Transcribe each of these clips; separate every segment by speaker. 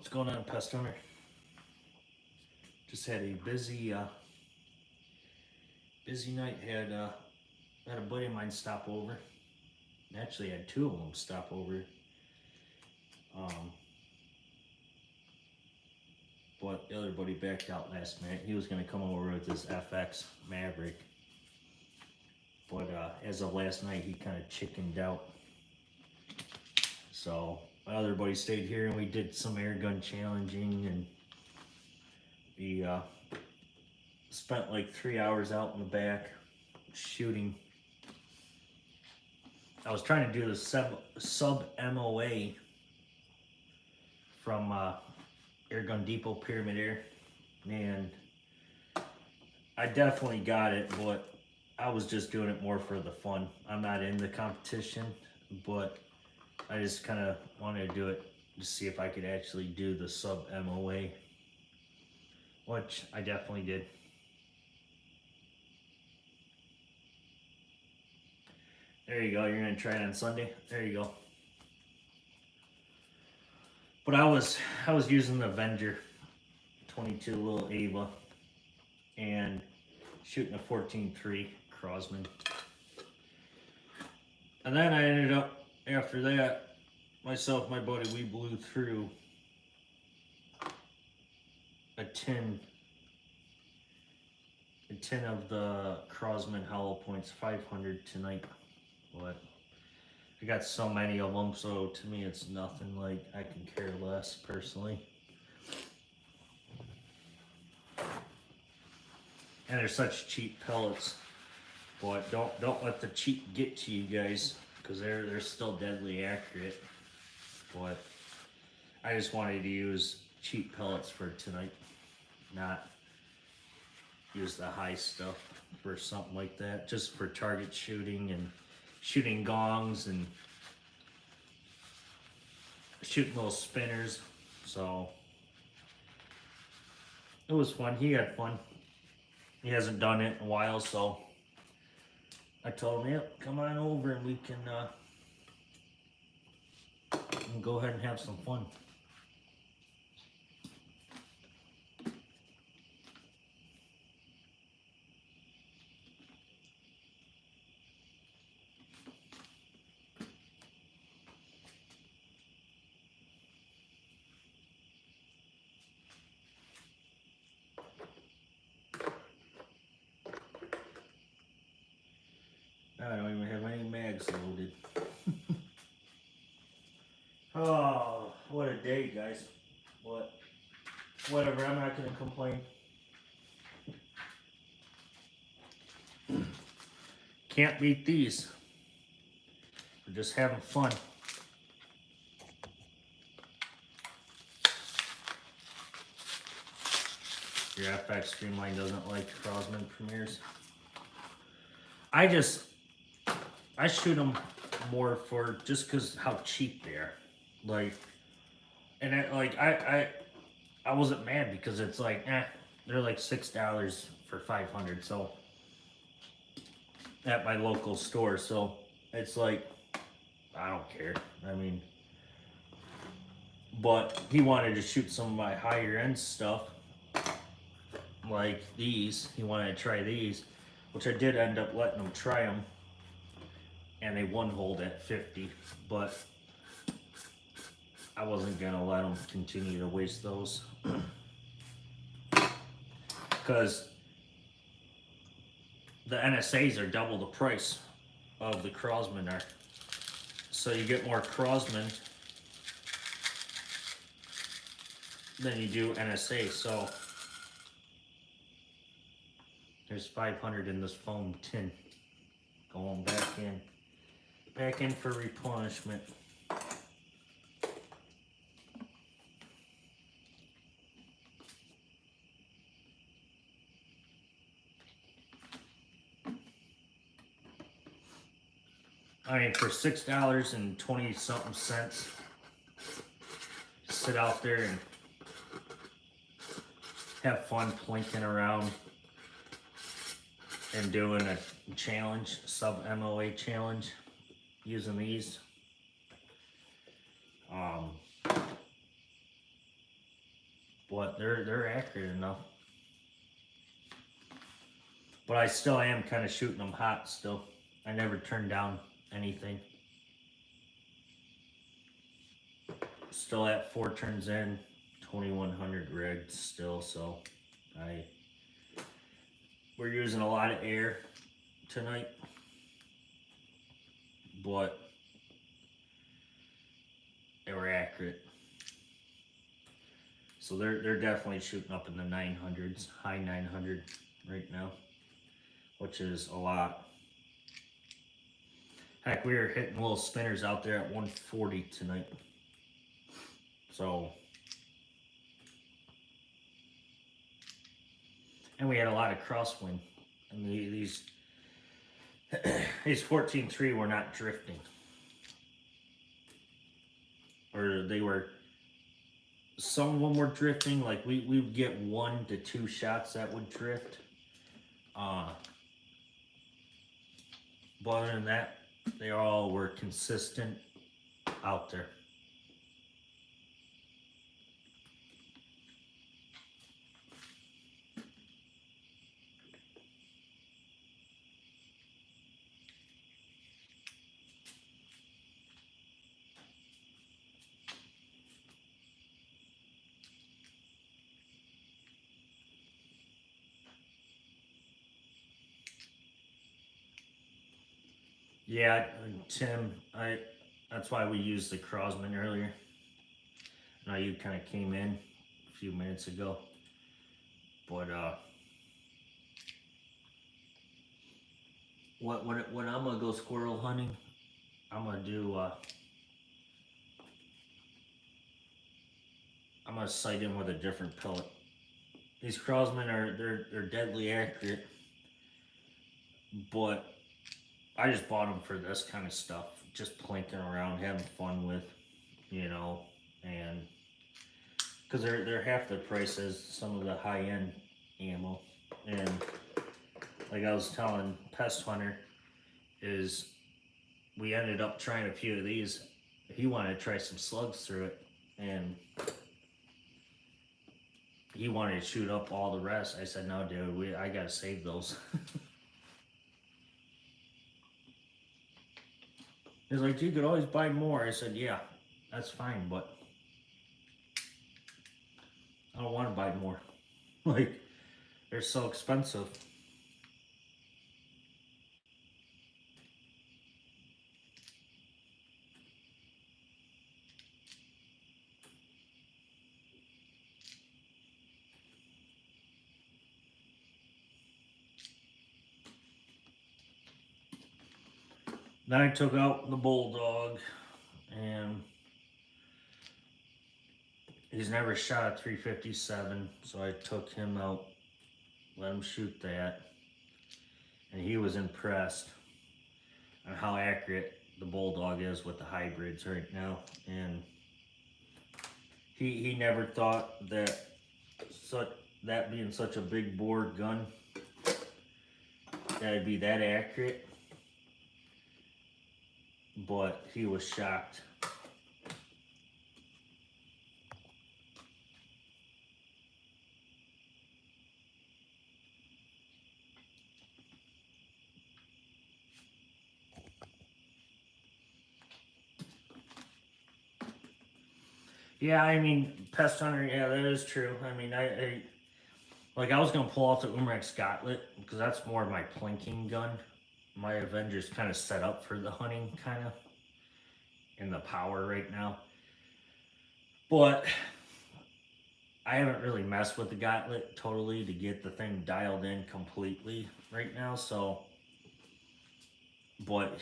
Speaker 1: What's going on, pest owner? Just had a busy night. Had a buddy of mine stop over. Actually, had two of them stop over. But the other buddy backed out last minute. He was gonna come over with his FX Maverick, but as of last night, he kind of chickened out. So my other buddy stayed here, and we did some air gun challenging, and we spent like 3 hours out in the back shooting. I was trying to do the sub MOA from Air Gun Depot Pyramid Air, and I definitely got it, but I was just doing it more for the fun. I'm not in the competition, but I just kind of wanted to do it to see if I could actually do the sub MOA, which I definitely did. There you go. You're gonna try it on Sunday. There you go. But I was using the Avenger 22 little Ava and shooting a 14.3 Crosman. And then I ended up, after that, myself and my buddy, we blew through a tin of the Crosman Hollow Points 500 tonight. But I got so many of them, so to me it's nothing. Like, I can care less personally. And they're such cheap pellets, but don't let the cheap get to you guys, because they're still deadly accurate. But I just wanted to use cheap pellets for tonight, not use the high stuff for something like that, just for target shooting and shooting gongs and shooting little spinners. So it was fun. He had fun. He hasn't done it in a while, so I told him, yep, come on over and we can go ahead and have some fun. I don't even have any mags loaded. Oh, what a day, guys. Whatever, I'm not gonna complain. Can't beat these. We're just having fun. Your FX Streamline doesn't like Crosman Premieres. I shoot them more for just because how cheap they are. Like, and I wasn't mad because it's like, they're like $6 for 500. So at my local store, so it's like, I don't care. I mean, but he wanted to shoot some of my higher end stuff, like these. He wanted to try these, which I did end up letting him try them, and they one-holed at 50, but I wasn't gonna let him continue to waste those, because the NSAs are double the price of the Crosman are. So you get more Crosman than you do NSA. So there's 500 in this foam tin going back in for replenishment. I mean, for $6 and 20-something cents, sit out there and have fun plinking around and doing a challenge, sub MOA challenge, using these. but they're accurate enough. But I still am kind of shooting them hot still. I never turn down anything. Still at 4 turns in, 2100 rigged still, so we're using a lot of air tonight, but they were accurate. So they're definitely shooting up in the 900s, high 900 right now, which is a lot. Heck, we were hitting little spinners out there at 140 tonight. So, and we had a lot of crosswind. And these 14.3 were not drifting. Or they were, some of them were drifting. Like we would get 1 to 2 shots that would drift. But other than that, they all were consistent out there. Yeah, Tim, that's why we used the Crosman earlier. Now you kind of came in a few minutes ago, but when I'm gonna go squirrel hunting, I'm gonna do I'm gonna sight in with a different pellet. These Crosman they're deadly accurate, but I just bought them for this kind of stuff, just plinking around, having fun with, you know, and because they're half the price as some of the high end ammo. And like I was telling Pest Hunter, is we ended up trying a few of these. He wanted to try some slugs through it, and he wanted to shoot up all the rest. I said, no, dude, I gotta save those. He's like, you could always buy more. I said, yeah, that's fine, but I don't want to buy more. Like, they're so expensive. Then I took out the bulldog, and he's never shot a 357, so I took him out, let him shoot that, and he was impressed on how accurate the bulldog is with the hybrids right now. And he never thought that that being such a big bore gun, that'd be that accurate. But he was shocked. Yeah, I mean, Pest Hunter, yeah, that is true. I mean, I was gonna pull out the Umrex Gauntlet because that's more of my plinking gun. My Avenger's kind of set up for the hunting, kind of, in the power right now. But I haven't really messed with the Gauntlet totally to get the thing dialed in completely right now. So, but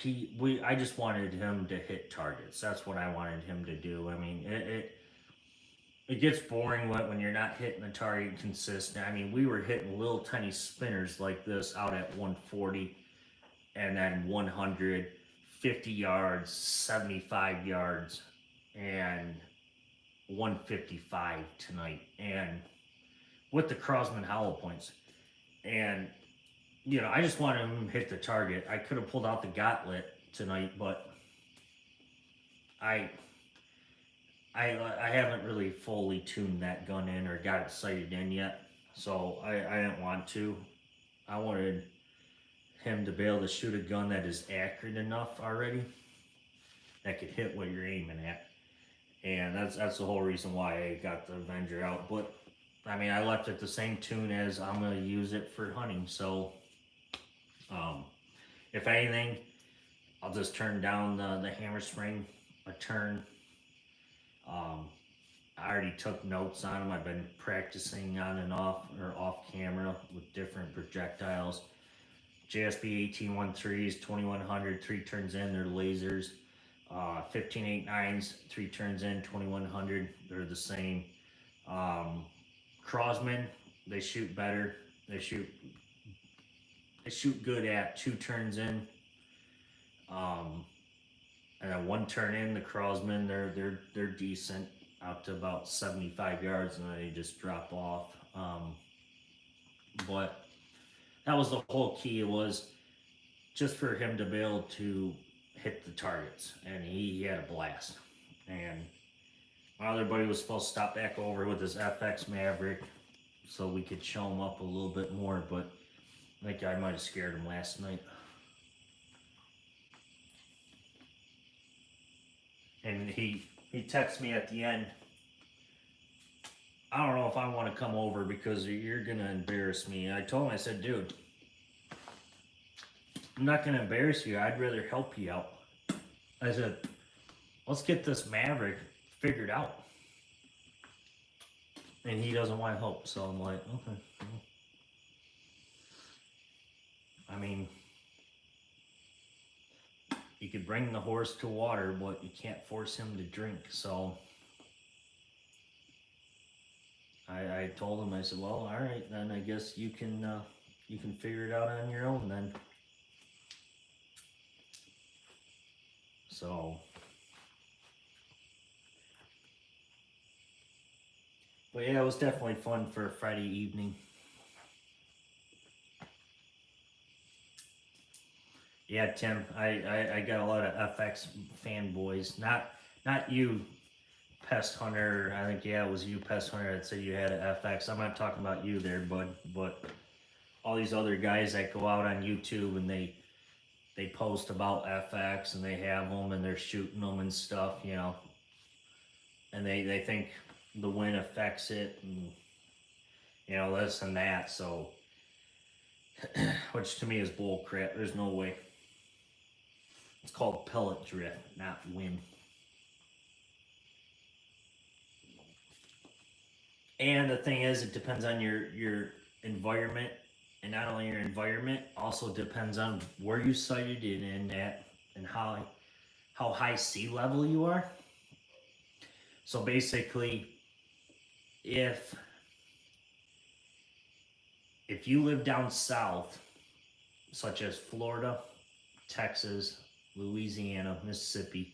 Speaker 1: I just wanted him to hit targets. That's what I wanted him to do. I mean, it gets boring when you're not hitting the target consistent. I mean, we were hitting little tiny spinners like this out at 140, and then 100, 50 yards, 75 yards, and 155 tonight, and with the Crosman hollow points. And, you know, I just wanted him to hit the target. I could have pulled out the Gauntlet tonight, but I I haven't really fully tuned that gun in or got it sighted in yet, so I didn't want to. I wanted him to be able to shoot a gun that is accurate enough already that could hit what you're aiming at, and that's the whole reason why I got the Avenger out. But I mean, I left it the same tune as I'm gonna use it for hunting. So, if anything, I'll just turn down the hammer spring a turn. I already took notes on them. I've been practicing on and off or off camera with different projectiles. JSB 1813s, 2100, 3 turns in, they're lasers. 1589s, 3 turns in, 2100, they're the same. Crosman, they shoot better. They shoot good at 2 turns in. And then 1 turn in, the Crosman, they're decent out to about 75 yards, and then they just drop off. But that was the whole key. It was just for him to be able to hit the targets, and he had a blast. And my other buddy was supposed to stop back over with his FX Maverick so we could show him up a little bit more, but I think I might have scared him last night. And he texted me at the end, I don't know if I want to come over because you're going to embarrass me. And I told him, I said, dude, I'm not going to embarrass you. I'd rather help you out. I said, let's get this Maverick figured out. And he doesn't want help. So I'm like, okay. I mean, you could bring the horse to water, but you can't force him to drink. So I told him, I said, well, all right, then I guess you can figure it out on your own then. So, but yeah, it was definitely fun for a Friday evening. Yeah, Tim, I got a lot of FX fanboys. Not you, Pest Hunter. I think, yeah, it was you, Pest Hunter, that said you had an FX. I'm not talking about you there, bud, but all these other guys that go out on YouTube and they post about FX and they have them and they're shooting them and stuff, you know, and they think the wind affects it and, you know, this and that. So, which to me is bull crap. There's no way. It's called pellet drift, not wind. And the thing is, it depends on your environment, and not only your environment, also depends on where you sighted it in at and how high sea level you are. So basically, if you live down south, such as Florida, Texas, Louisiana, Mississippi,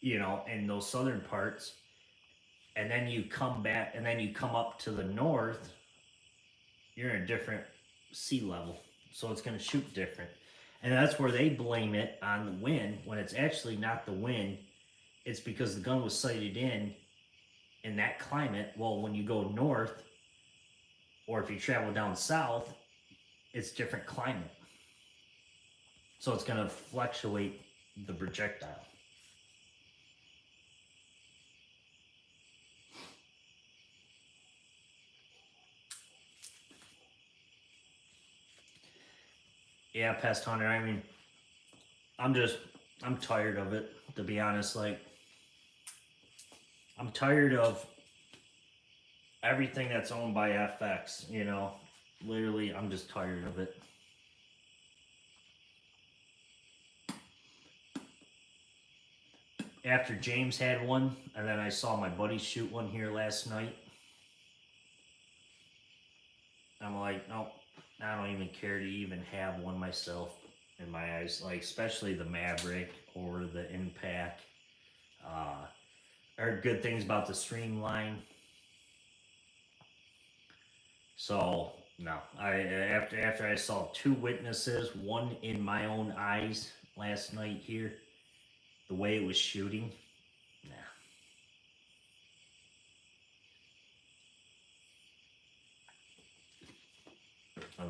Speaker 1: you know, in those southern parts, and then you come back and then you come up to the north, you're in a different sea level. So it's going to shoot different. And that's where they blame it on the wind when it's actually not the wind. It's because the gun was sighted in that climate. Well, when you go north, or if you travel down south, it's different climate. So it's going to fluctuate the projectile. Yeah, Pest Hunter, I mean, I'm tired of it, to be honest. Like, I'm tired of everything that's owned by FX, you know. Literally, I'm just tired of it. After James had one, and then I saw my buddy shoot one here last night, I'm like, nope, I don't even care to even have one myself in my eyes. Like, especially the Maverick or the Impact. I heard good things about the Streamline. So no, after I saw 2 witnesses, one in my own eyes last night here, the way it was shooting, nah.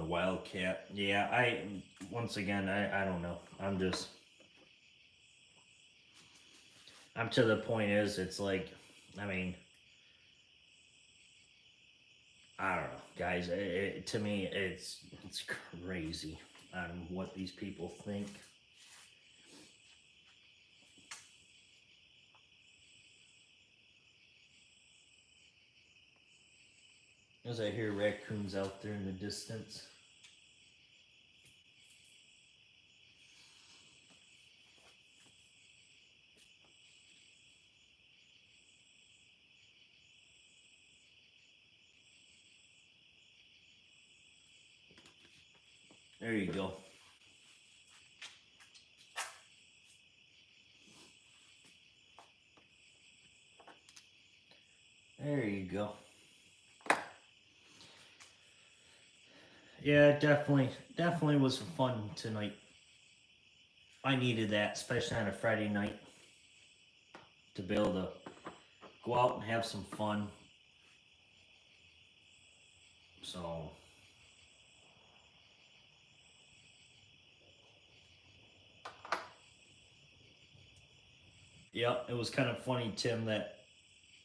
Speaker 1: the Wildcat. Yeah, once again, I don't know. I'm to the point is, it's like, I mean, I don't know, guys. To me, it's crazy on what these people think. As I hear raccoons out there in the distance. There you go. There you go. Yeah, it definitely was fun tonight. I needed that, especially on a Friday night, to be able to go out and have some fun. So, yep, it was kind of funny, Tim, that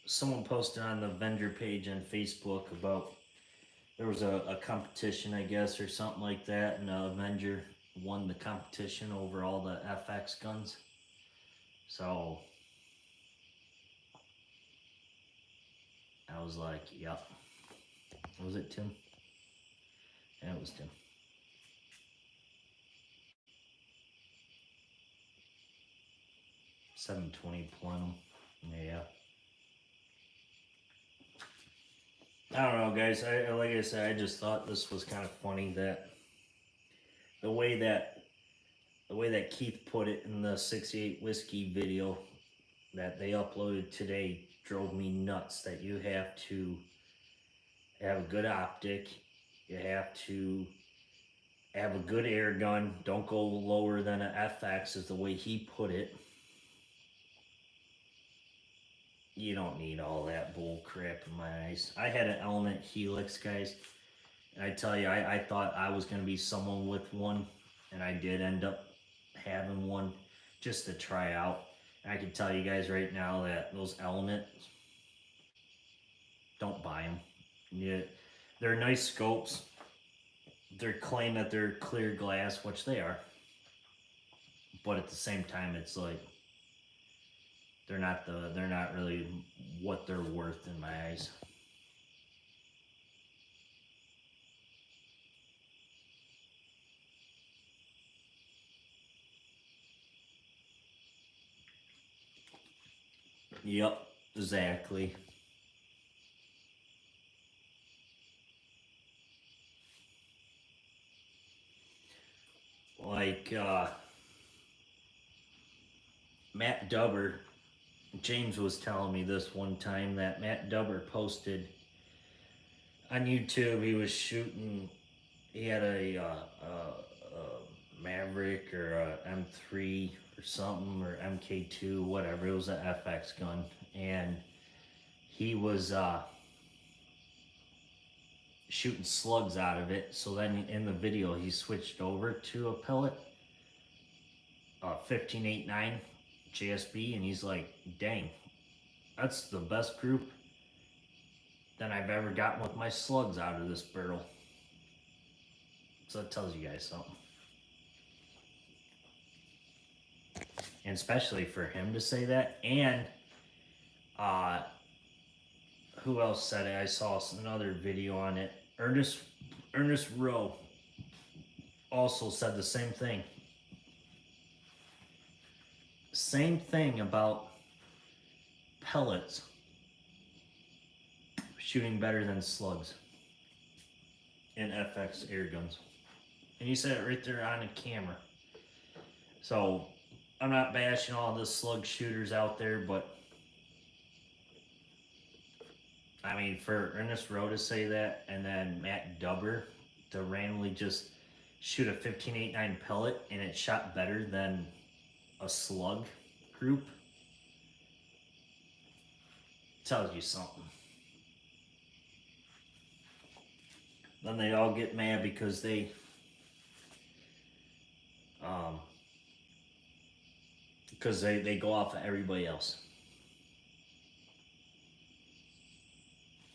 Speaker 1: someone posted on the vendor page on Facebook about there was a competition, I guess, or something like that, and Avenger won the competition over all the FX guns. So I was like, yep. Was it Tim? Yeah, it was Tim. $720 Plenum. Yeah. I don't know, guys. Like I said, I just thought this was kind of funny that the way that Keith put it in the 68 whiskey video that they uploaded today drove me nuts. That you have to have a good optic, you have to have a good air gun. Don't go lower than an FX, is the way he put it. You don't need all that bull crap in my eyes. I had an Element Helix, guys. And I tell you, I thought I was going to be someone with one. And I did end up having one just to try out. And I can tell you guys right now that those Elements, don't buy them. Yeah, they're nice scopes. They claim that they're clear glass, which they are. But at the same time, it's like they're not really what they're worth in my eyes. Yep, exactly. Like Matt Dubber, James was telling me this one time that Matt Dubber posted on YouTube. He was shooting. He had a Maverick or a M3 or something, or MK2, whatever. It was an FX gun, and he was shooting slugs out of it. So then in the video, he switched over to a pellet, 1589 JSB, and he's like, "Dang, that's the best group that I've ever gotten with my slugs out of this barrel." So it tells you guys something. And especially for him to say that. And who else said it? I saw another video on it. Ernest Rowe also said the same thing. Same thing about pellets shooting better than slugs in FX air guns. And he said it right there on the camera. So I'm not bashing all the slug shooters out there, but I mean, for Ernest Rowe to say that, and then Matt Dubber to randomly just shoot a 1589 pellet and it shot better than a slug group, tells you something. then they all get mad because they go off of everybody else.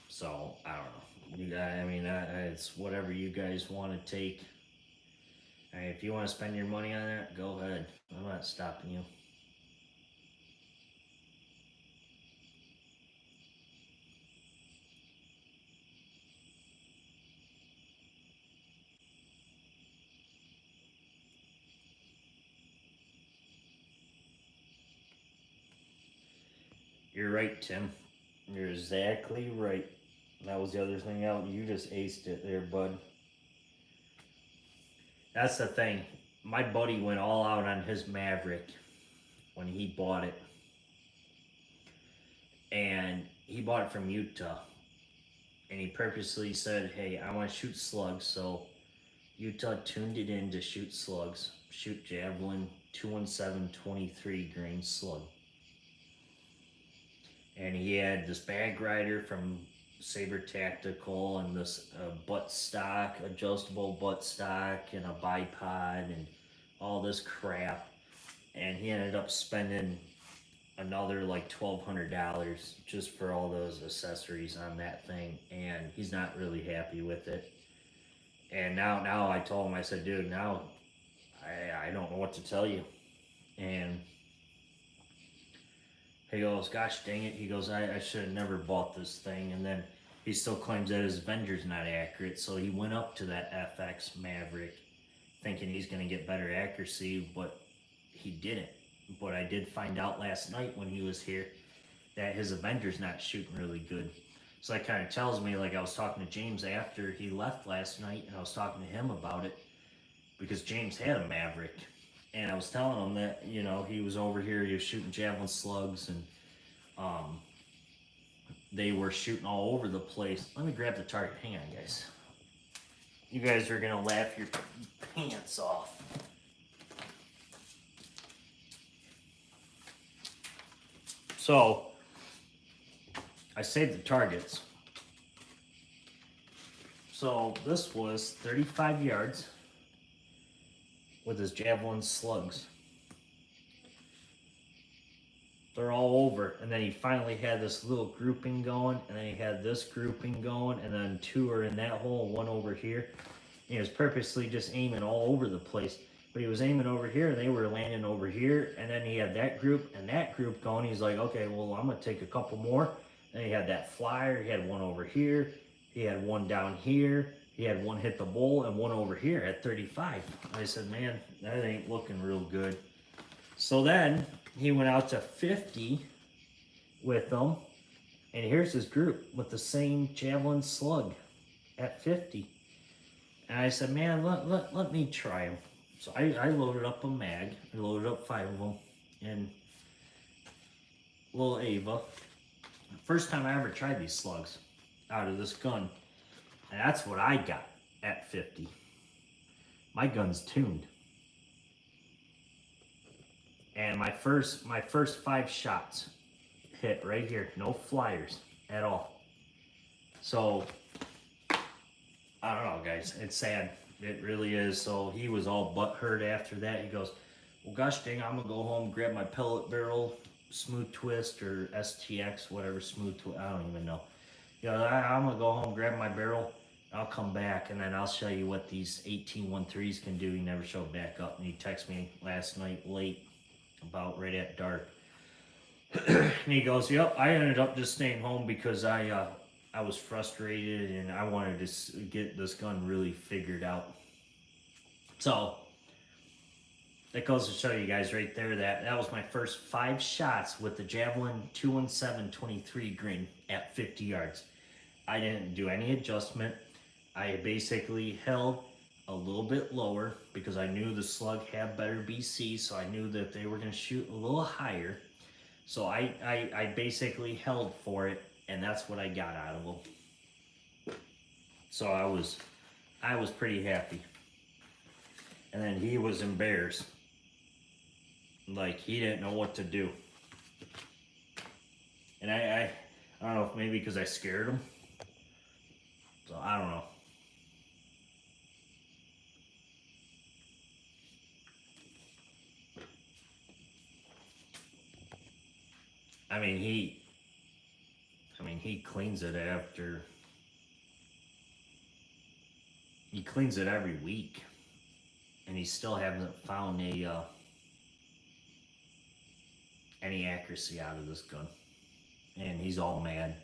Speaker 1: So I don't know. You guys, I mean, it's whatever you guys want to take. I mean, if you want to spend your money on that, go ahead. I'm not stopping you. You're right, Tim. You're exactly right. That was the other thing out. You just aced it there, bud. That's the thing. My buddy went all out on his Maverick when he bought it. And he bought it from Utah. And he purposely said, hey, I want to shoot slugs. So Utah tuned it in to shoot slugs. Shoot javelin 217 23 grain slug. And he had this bag rider from Saber Tactical and this butt stock, adjustable butt stock, and a bipod and all this crap. And he ended up spending another like $1,200 just for all those accessories on that thing, and he's not really happy with it. And now I told him, I said, dude, now I don't know what to tell you. And he goes, gosh dang it. He goes, I should have never bought this thing. And then he still claims that his Avenger's not accurate. So he went up to that FX Maverick thinking he's going to get better accuracy, but he didn't. But I did find out last night when he was here that his Avenger's not shooting really good. So that kind of tells me, like, I was talking to James after he left last night, and I was talking to him about it because James had a Maverick. And I was telling him that, you know, he was over here, he was shooting javelin slugs, and they were shooting all over the place. Let me grab the target. Hang on, guys. You guys are going to laugh your pants off. So, I saved the targets. So, this was 35 yards with his javelin slugs. They're all over, and then he finally had this little grouping going, and then he had this grouping going, and then two are in that hole, one over here. And he was purposely just aiming all over the place. But he was aiming over here, and they were landing over here, and then he had that group and that group going. He's like, okay, well, I'm going to take a couple more. Then he had that flyer. He had one over here. He had one down here. He had one hit the bowl and one over here at 35. I said, man, that ain't looking real good. So then he went out to 50 with them, and here's his group with the same javelin slug at 50. And I said, man, let me try them. So I loaded up a mag. I loaded up 5 of them in little Ava. First time I ever tried these slugs out of this gun. And that's what I got at 50. My gun's tuned. And my first 5 shots hit right here. No flyers at all. So, I don't know, guys. It's sad. It really is. So he was all butthurt after that. He goes, well, gosh dang, I'm going to go home, grab my pellet barrel, smooth twist, or STX, whatever, smooth twist. I don't even know. You know, I'm going to go home, grab my barrel. I'll come back, and then I'll show you what these 18-13s can do. He never showed back up, and he texted me last night late, about right at dark. And he goes, yep, I ended up just staying home because I was frustrated, and I wanted to get this gun really figured out. So, that goes to show you guys right there that was my first 5 shots with the Javelin 217-23 grain at 50 yards. I didn't do any adjustment. I basically held a little bit lower because I knew the slug had better BC, so I knew that they were going to shoot a little higher. So I basically held for it, and that's what I got out of them. So I was pretty happy. And then he was embarrassed. Like, he didn't know what to do. And I don't know if maybe because I scared him. So I don't know. I mean, he cleans it after. He cleans it every week, and he still hasn't found any accuracy out of this gun, and he's all mad.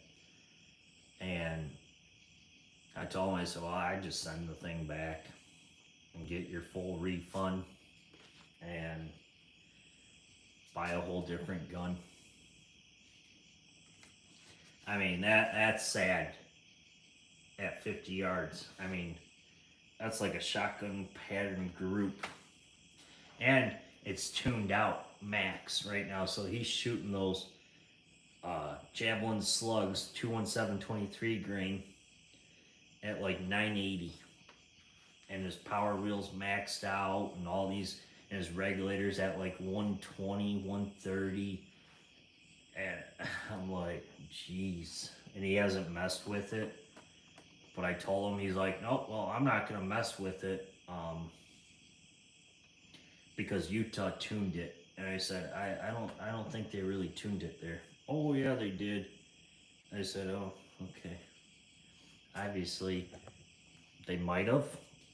Speaker 1: And I told him, I said, well, I just send the thing back and get your full refund and buy a whole different gun. I mean, that's sad at 50 yards. I mean, that's like a shotgun pattern group. And it's tuned out max right now, so he's shooting those Javelin slugs 217-23 grain at like 980, and his power wheels maxed out and all these, and his regulators at like 120, 130, and I'm like, jeez. And he hasn't messed with it, but I told him, he's like, nope, well, I'm not gonna mess with it because Utah tuned it. And I said, I don't think they really tuned it there. Oh yeah, they did. I said, oh, okay. Obviously, they might have,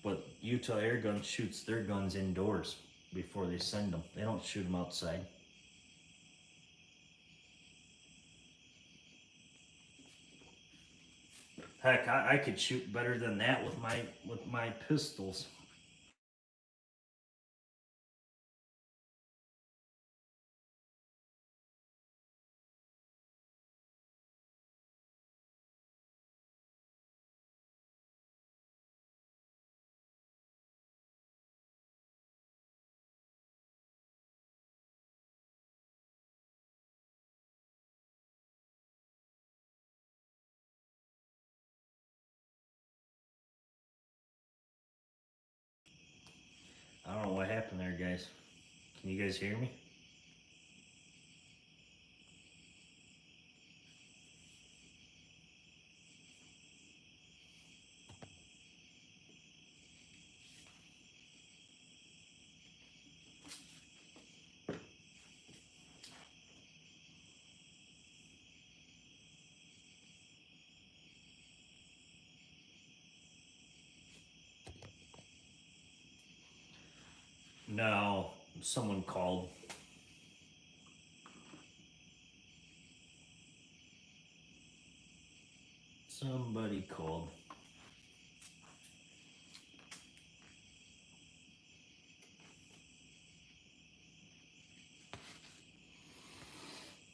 Speaker 1: but Utah Airgun shoots their guns indoors before they send them. They don't shoot them outside. Heck, I could shoot better than that with my pistols. I don't know what happened there, guys. Can you guys hear me? No, someone called. Somebody called.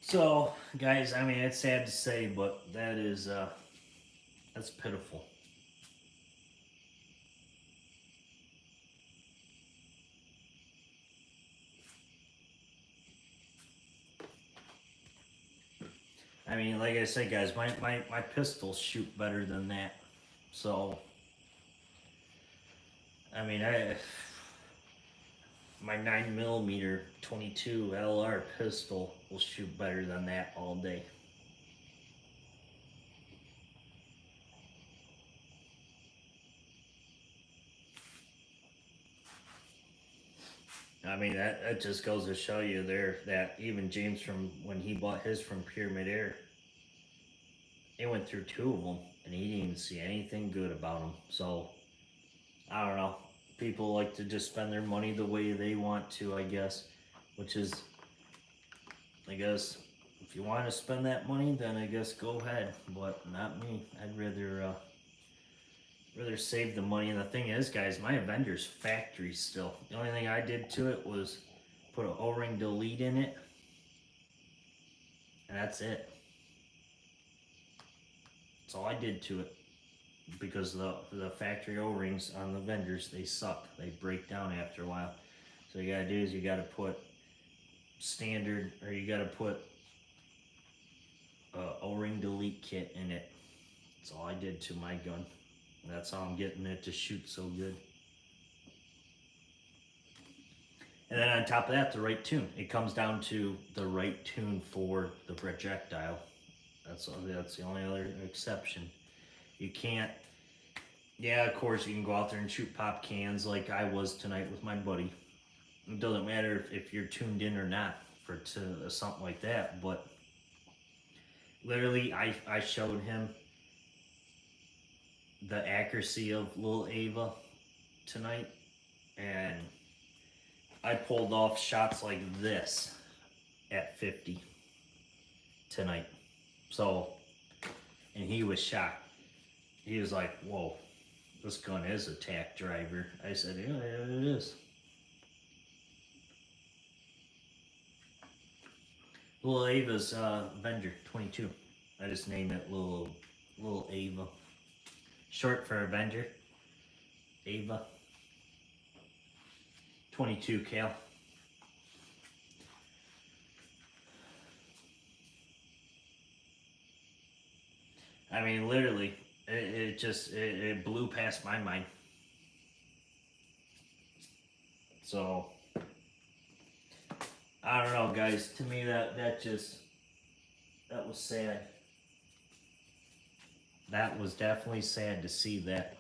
Speaker 1: So, guys, I mean, it's sad to say, but that's pitiful. I mean, like I said, guys, my pistols shoot better than that. So, I mean, my 9mm 22 LR pistol will shoot better than that all day. I mean, that just goes to show you there that even James, from when he bought his from Pyramid Air, he went through two of them and he didn't even see anything good about them. So, I don't know. People like to just spend their money the way they want to, I guess, which is, I guess, if you want to spend that money, then I guess go ahead, but not me. I'd rather save the money. And the thing is, guys, my Avenger's factory still. The only thing I did to it was put an O-ring delete in it, and that's it. That's all I did to it, because the factory O-rings on the Avengers, they suck. They break down after a while. So you gotta do is you gotta put standard, or you gotta put O-ring delete kit in it. That's all I did to my gun. And that's how I'm getting it to shoot so good. And then on top of that, the right tune. It comes down to the right tune for the projectile. That's the only other exception. You can't. Yeah, of course you can go out there and shoot pop cans like I was tonight with my buddy. It doesn't matter if you're tuned in or not for something like that, but Literally, I showed him the accuracy of Lil Ava tonight, and I pulled off shots like this at 50 tonight. So, and he was shocked. He was like, whoa, this gun is a tack driver. I said, yeah, it is. Lil Ava's Avenger 22. I just named it Lil Ava. Short for Avenger. Ava. 22 cal. I mean, literally, it blew past my mind. So, I don't know, guys. To me, that was sad. That was definitely sad to see that.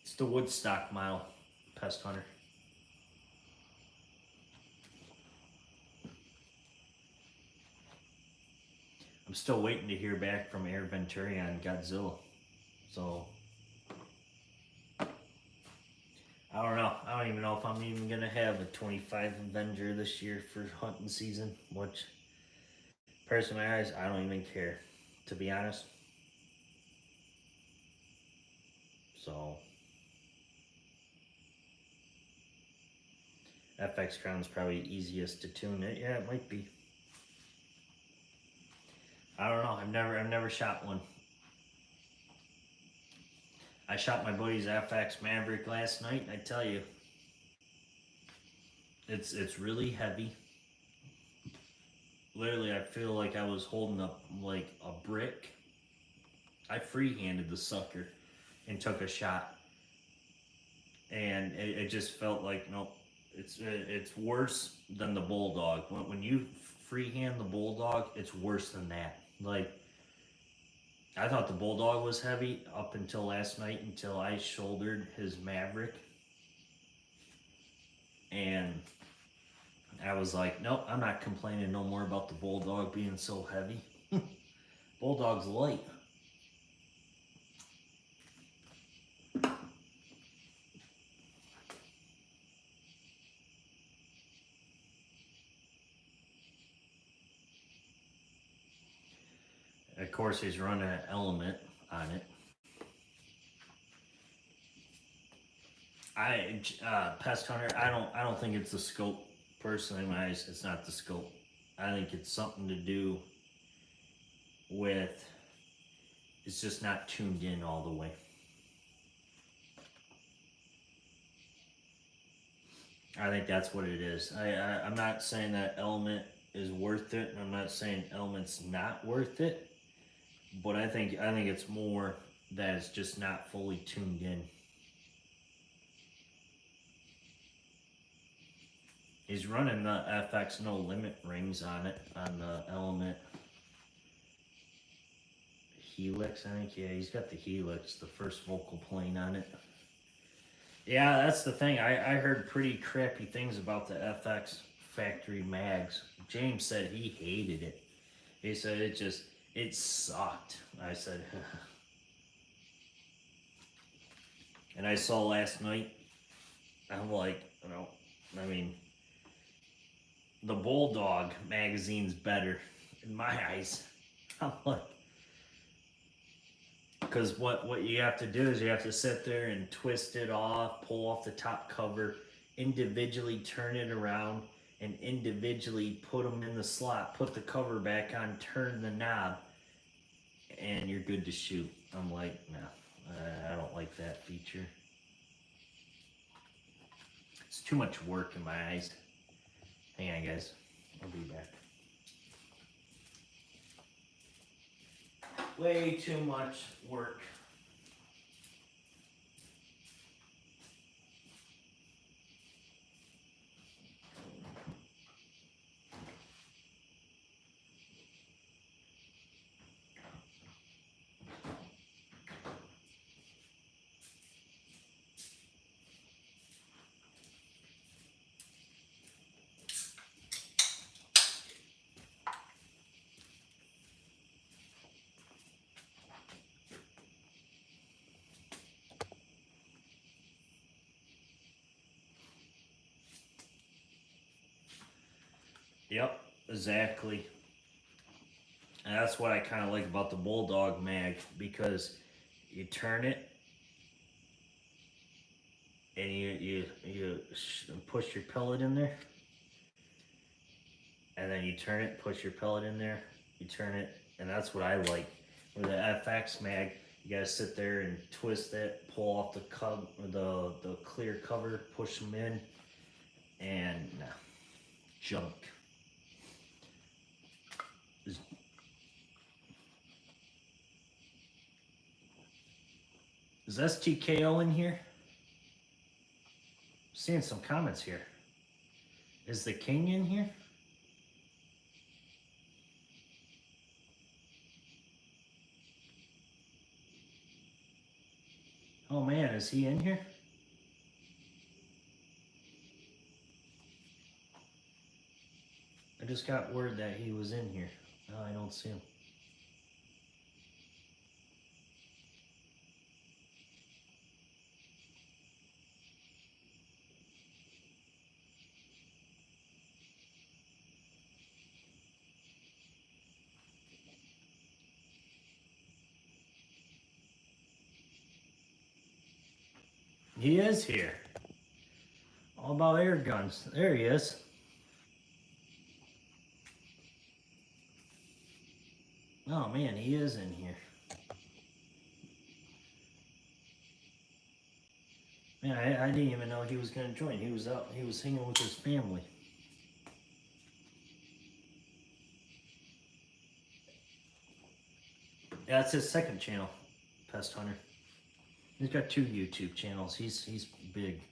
Speaker 1: It's the Woodstock model, Pest Hunter. I'm still waiting to hear back from Air Ventura on Godzilla. So, I don't know. I don't even know if I'm even going to have a 25 Avenger this year for hunting season. Which, personally, my eyes, I don't even care, to be honest. So, FX Crown's probably easiest to tune it. Yeah, it might be. I don't know. I've never shot one. I shot my buddy's FX Maverick last night, and I tell you, it's really heavy. Literally, I feel like I was holding up like a brick. I free-handed the sucker and took a shot, and it just felt like, nope, it's worse than the Bulldog. When you freehand the Bulldog, it's worse than that. Like, I thought the Bulldog was heavy up until last night, until I shouldered his Maverick, and I was like, nope, I'm not complaining no more about the Bulldog being so heavy. Bulldog's light. Of course, he's running an element on it. Pest Hunter, I don't think it's the scope. Personally, in my eyes, it's not the scope. I think it's something to do with, it's just not tuned in all the way. I think that's what it is. I'm not saying that element is worth it, and I'm not saying element's not worth it, but I think it's more that it's just not fully tuned in. He's running the FX No Limit rings on it, on the element Helix, I think. Yeah, he's got the Helix, the first vocal plane on it. Yeah, that's the thing. I heard pretty crappy things about the FX factory mags. James said he hated it. He said it sucked. I said, and I saw last night, I'm like, you know, I mean, the Bulldog magazine's better in my eyes. I'm like, because what you have to do is you have to sit there and twist it off, pull off the top cover, individually turn it around, and individually put them in the slot, put the cover back on, turn the knob, and you're good to shoot. I'm like, no, I don't like that feature. It's too much work in my eyes. Hang on, guys. I'll be back. Way too much work. Yep, exactly. And that's what I kind of like about the Bulldog mag, because you turn it and you push your pellet in there, and then you turn it, push your pellet in there, you turn it, and that's what I like. With the FX mag, you gotta sit there and twist it, pull off the the clear cover, push them in, and junk. Is, is STKO in here? Seeing some comments here. Is the king in here? Oh man, is he in here? I just got word that he was in here. No, I don't see him. He is here. All about air guns. There he is. Oh man, he is in here. Man, I didn't even know he was gonna join. He was out. He was hanging with his family. Yeah, that's his second channel, Pest Hunter. He's got 2 YouTube channels. He's big.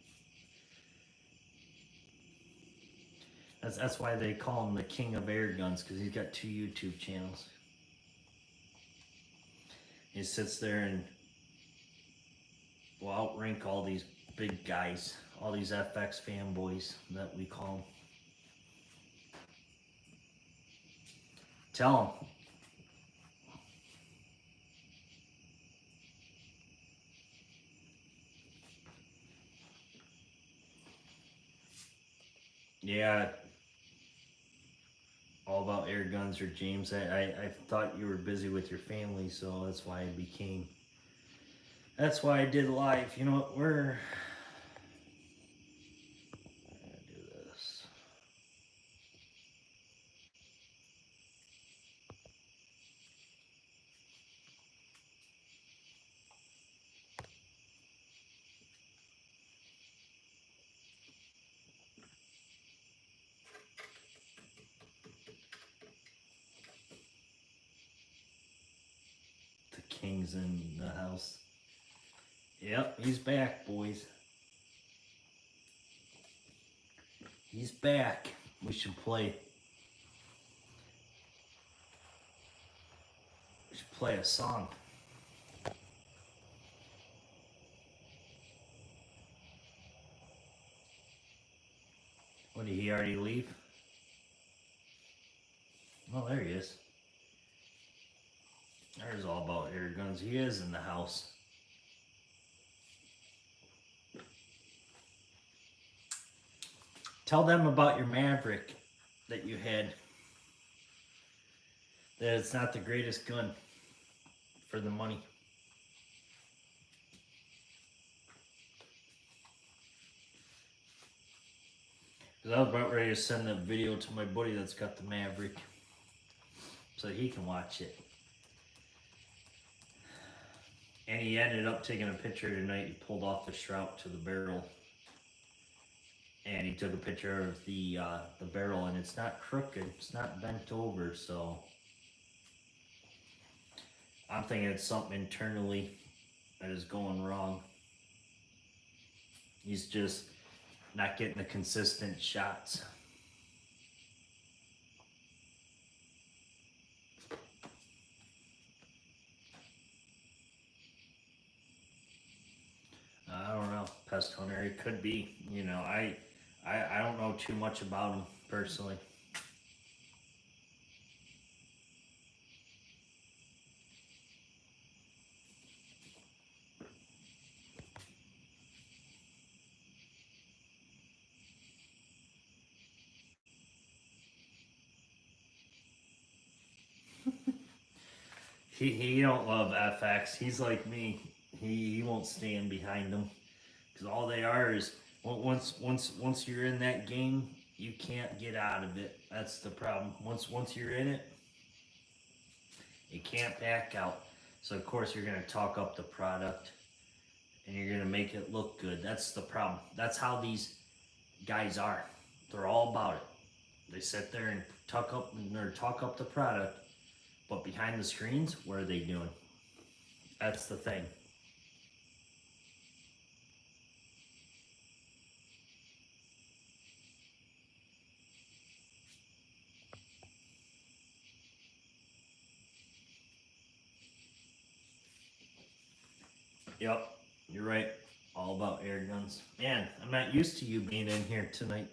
Speaker 1: That's why they call him the king of air guns, because he's got 2 YouTube channels. He sits there and will outrank all these big guys, all these FX fanboys that we call them. Tell him. Yeah, all about air guns or James. I thought you were busy with your family, so that's why I became. That's why I did live. You know what? We're gonna do this. The king's in the house. Yep, he's back, boys. He's back. We should play. We should play a song. What, did he already leave? Oh, there he is. There's all about air guns. He is in the house. Tell them about your Maverick that you had. That it's not the greatest gun for the money. Because I was about ready to send a video to my buddy that's got the Maverick, so he can watch it. And he ended up taking a picture tonight. He pulled off the shroud to the barrel. And he took a picture of the barrel, and it's not crooked. It's not bent over, so I'm thinking it's something internally that is going wrong. He's just not getting the consistent shots. I don't know, Pest Hunter. It could be. You know, I don't know too much about him personally. He don't love FX. He's like me. He won't stand behind them because all they are is once you're in that game, you can't get out of it. That's the problem. Once you're in it, you can't back out. So of course you're gonna talk up the product and you're gonna make it look good. That's the problem. That's how these guys are. They're all about it. They sit there and talk up the product, but behind the screens, what are they doing? That's the thing. Yep, you're right. All about air guns. Man, I'm not used to you being in here tonight.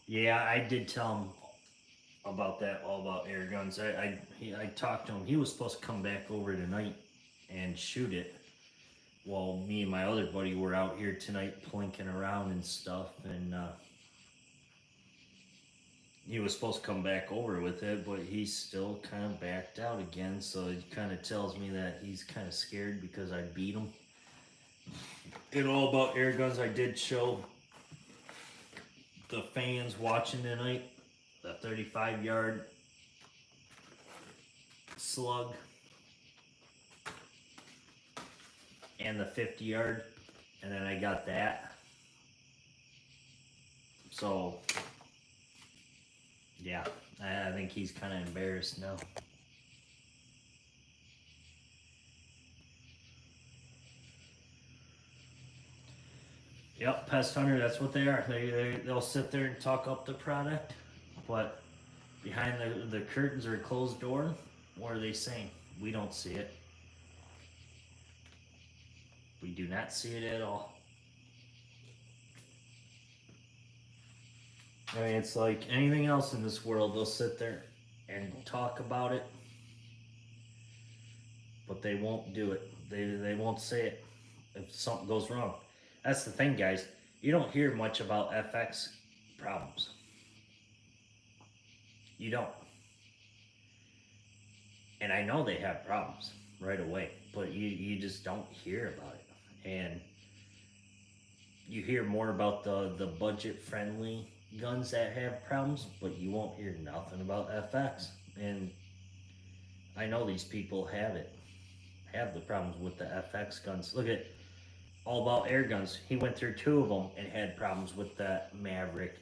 Speaker 1: Yeah, I did tell him about that, all about air guns. I talked to him. He was supposed to come back over tonight and shoot it. While me and my other buddy were out here tonight plinking around and stuff, and he was supposed to come back over with it, but he's still kind of backed out again. So it kind of tells me that he's kind of scared because I beat him. In all about air guns, I did show the fans watching tonight the 35-yard slug and the 50-yard, and then I got that. So yeah, I think he's kind of embarrassed now. Yep, pest hunter, that's what they are. They'll sit there and talk up the product, but behind the curtains or a closed door, what are they saying? We don't see it. We do not see it at all. I mean, it's like anything else in this world. They'll sit there and talk about it, but they won't do it. They won't say it if something goes wrong. That's the thing, guys. You don't hear much about FX problems. You don't. And I know they have problems right away, but you just don't hear about it. And you hear more about the budget-friendly guns that have problems, but you won't hear nothing about FX. And I know these people have the problems with the FX guns. Look at all about air guns. He went through 2 of them and had problems with that Maverick.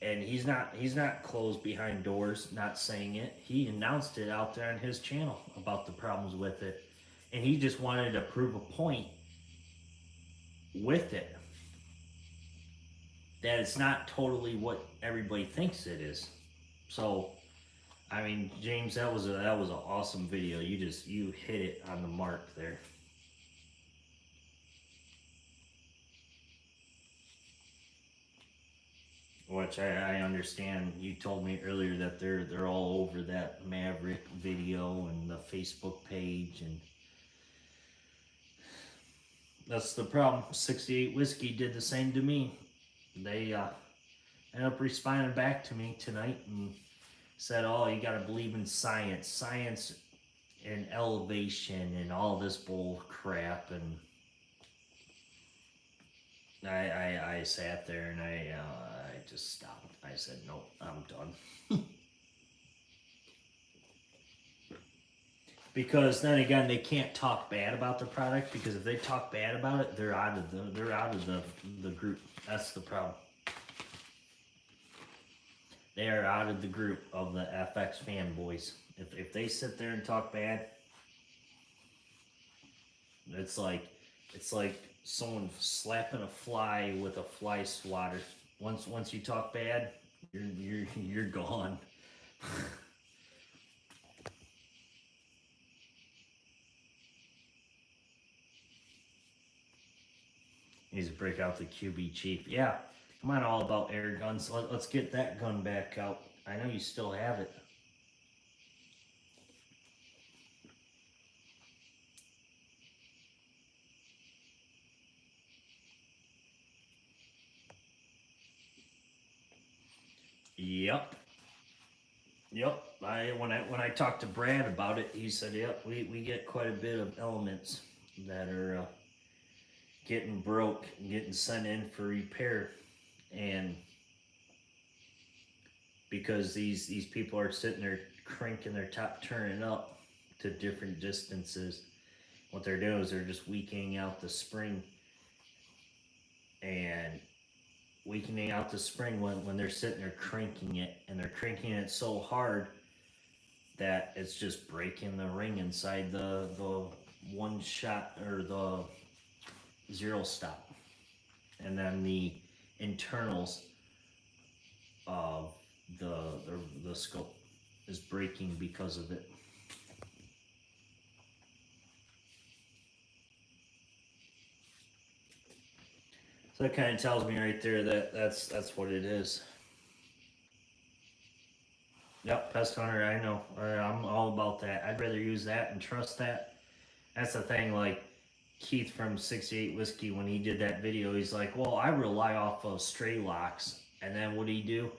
Speaker 1: And he's not closed behind doors, not saying it. He announced it out there on his channel about the problems with it. And he just wanted to prove a point with it. That it's not totally what everybody thinks it is. So, I mean, James, that was an awesome video. You hit it on the mark there. Which I understand. You told me earlier that they're all over that Maverick video and the Facebook page, and that's the problem. 68 Whiskey did the same to me. They ended up responding back to me tonight and said, "Oh, you got to believe in science and elevation and all this bull crap." And I sat there and I just stopped. I said, "Nope, I'm done." Because then again, they can't talk bad about the product, because if they talk bad about it, they're out of the group. That's the problem. They are out of the group of the FX fanboys. If they sit there and talk bad, it's like someone slapping a fly with a fly swatter. Once you talk bad, you're gone. Needs to break out the QB Chief. Yeah, come on, all about air guns. Let's get that gun back out. I know you still have it. Yep. Yep. When I talked to Brad about it, he said, "Yep, we get quite a bit of elements that are getting broke and getting sent in for repair, and because these people are sitting there cranking their top turning up to different distances, what they're doing is they're just weakening out the spring and weakening out the spring when they're sitting there cranking it, and they're cranking it so hard that it's just breaking the ring inside the one shot or the zero stop, and then the internals of the scope is breaking because of it. So that kind of tells me right there that that's what it is. Yep, Pest Hunter, I know. I'm all about that. I'd rather use that and trust that. That's the thing, like Keith from 68 Whiskey, when he did that video, he's like, well, I rely off of stray locks. And then what did he do?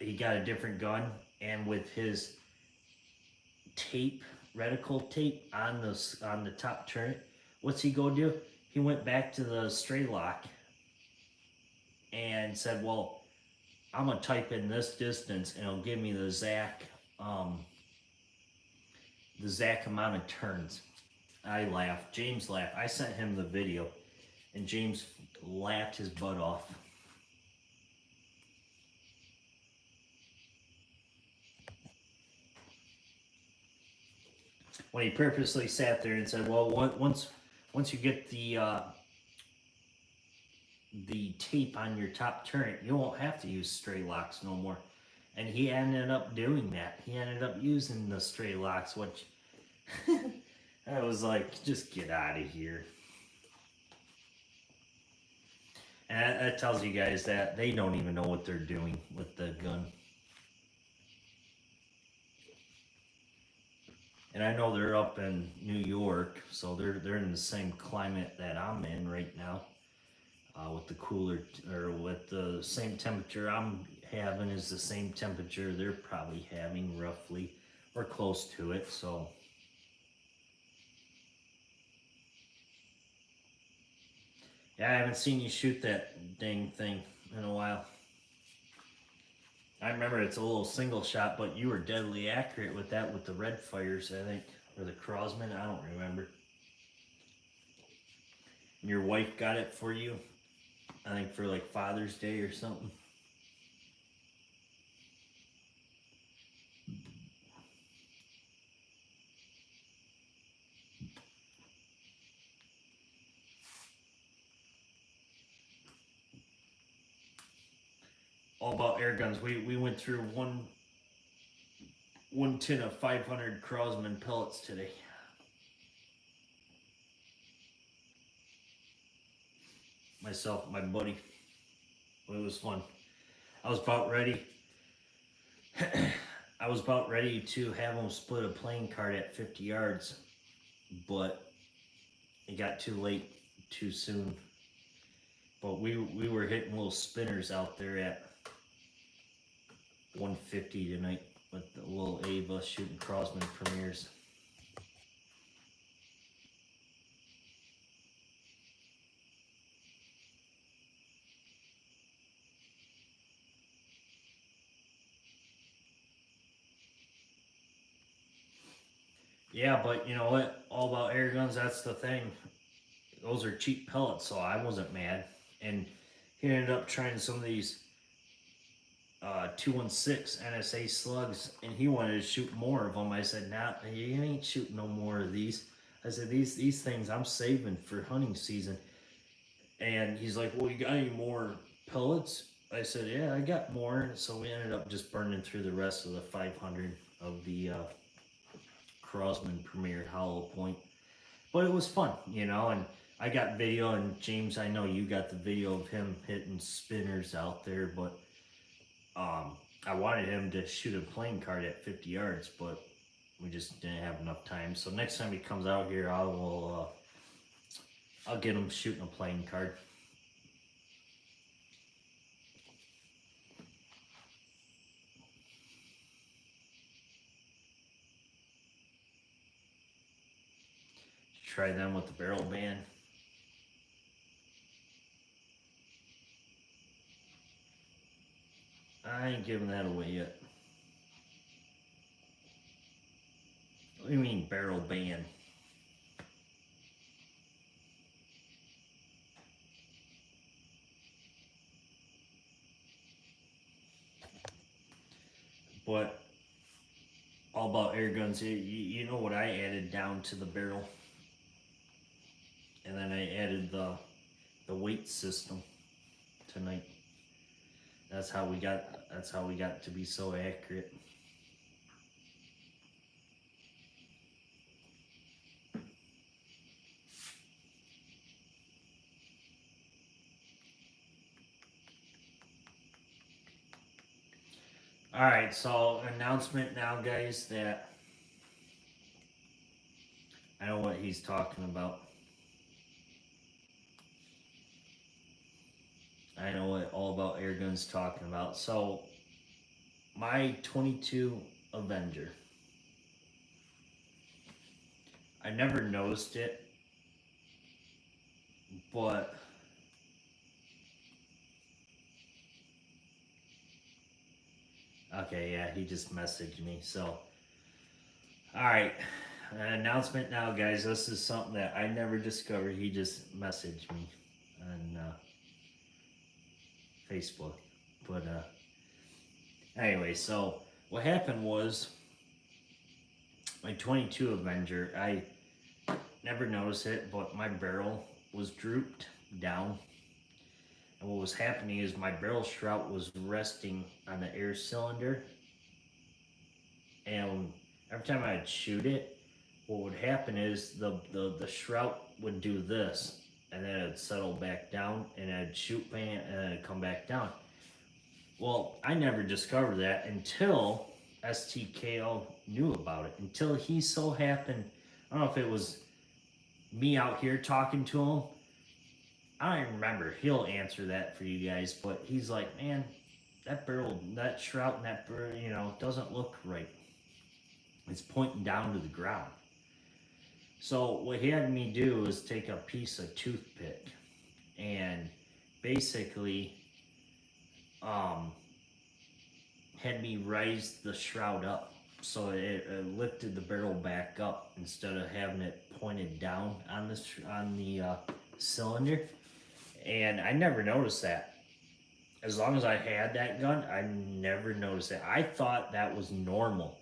Speaker 1: He got a different gun, and with his tape, reticle tape on the top turret, what's he go do? He went back to the stray lock and said, well, I'm gonna type in this distance and it'll give me the exact amount of turns. I laughed. James laughed. I sent him the video, and James laughed his butt off. When he purposely sat there and said, "Well, once you get the tape on your top turret, you won't have to use stray locks no more." And he ended up doing that. He ended up using the stray locks, which I was like, just get out of here. And that tells you guys that they don't even know what they're doing with the gun. And I know they're up in New York, so they're in the same climate that I'm in right now. With the cooler, or with the same temperature I'm having is the same temperature they're probably having, roughly, or close to it. So yeah, I haven't seen you shoot that dang thing in a while. I remember it's a little single shot, but you were deadly accurate with that, with the red fires, I think, or the Crosman, I don't remember. And your wife got it for you, I think, for like Father's Day or something. All about air guns. We went through one tin of 500 Crosman pellets today. Myself, my buddy. It was fun. I was about ready. I was about ready to have them split a playing card at 50 yards, but it got too late, too soon. But we were hitting little spinners out there at 150 tonight with the little Ava shooting Crosman premieres. Yeah, but you know what? All about air guns, that's the thing. Those are cheap pellets, so I wasn't mad. And he ended up trying some of these 216 NSA slugs, and he wanted to shoot more of them. I said, nah, you ain't shooting no more of these. I said, these things I'm saving for hunting season. And he's like, well, you got any more pellets? I said, yeah, I got more. So we ended up just burning through the rest of the 500 of the Crosman Premier Hollow Point. But it was fun, you know, and I got video, and James, I know you got the video of him hitting spinners out there, but I wanted him to shoot a playing card at 50 yards, but we just didn't have enough time. So next time he comes out here, I'll get him shooting a playing card. try them with the barrel band. I ain't giving that away yet. What do you mean barrel band? But all about air guns, you know what I added down to the barrel, and then I added the weight system tonight. That's how we got to be so accurate. Alright, so announcement now, guys, that I know what he's talking about. I know what all about air guns talking about. So my 22 Avenger, I never noticed it, but okay, yeah, he just messaged me. So, all right, announcement now, guys. This is something that I never discovered. He just messaged me on Facebook. But anyway, so what happened was my 22 Avenger, I never noticed it, but my barrel was drooped down. And what was happening is my barrel shroud was resting on the air cylinder. And every time I'd shoot it, what would happen is the shroud would do this, and then it'd settle back down, and I'd shoot bang, and then it'd come back down. Well, I never discovered that until STKO knew about it. Until he so happened, I don't know if it was me out here talking to him. I don't even remember. He'll answer that for you guys, but he's like, man, that barrel, that shroud, and that barrel, you know, doesn't look right. It's pointing down to the ground. So what he had me do is take a piece of toothpick and basically had me raise the shroud up so it lifted the barrel back up instead of having it pointed down on the cylinder. And I never noticed that. As long as I had that gun, I never noticed it. I thought that was normal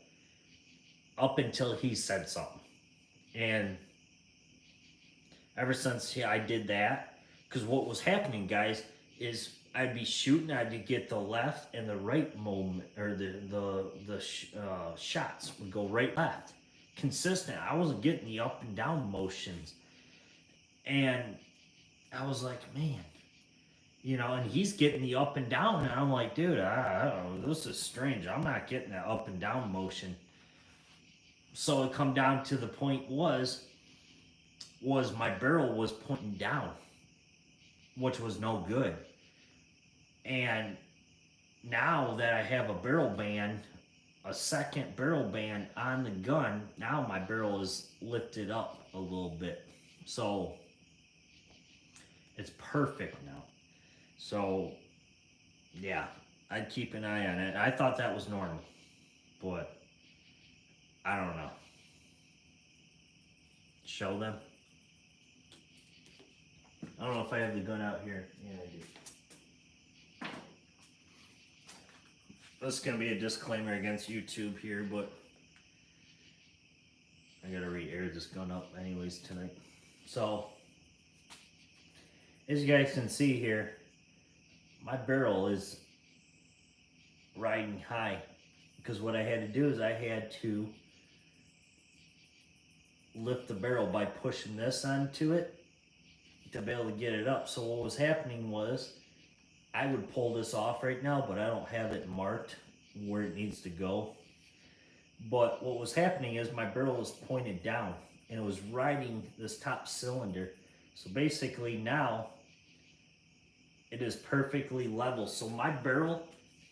Speaker 1: up until he said something. And ever since I did that, because what was happening, guys, is I'd be shooting, I'd get the left and the right moment, or the shots would go right, left, consistent. I wasn't getting the up and down motions, and I was like, man, you know, and he's getting the up and down, and I'm like, dude, I don't know, this is strange. I'm not getting that up and down motion. So it come down to the point was my barrel was pointing down, which was no good. And now that I have a barrel band, a second barrel band on the gun, now my barrel is lifted up a little bit. So it's perfect now. So yeah, I'd keep an eye on it. I thought that was normal, but I don't know. Show them. I don't know if I have the gun out here. Yeah, I do. This is going to be a disclaimer against YouTube here, but I got to re-air this gun up anyways tonight. So, as you guys can see here, my barrel is riding high, because what I had to do is I had to lift the barrel by pushing this onto it to be able to get it up. So what was happening was I would pull this off right now, but I don't have it marked where it needs to go. But what was happening is my barrel was pointed down and it was riding this top cylinder. So basically now it is perfectly level. So my barrel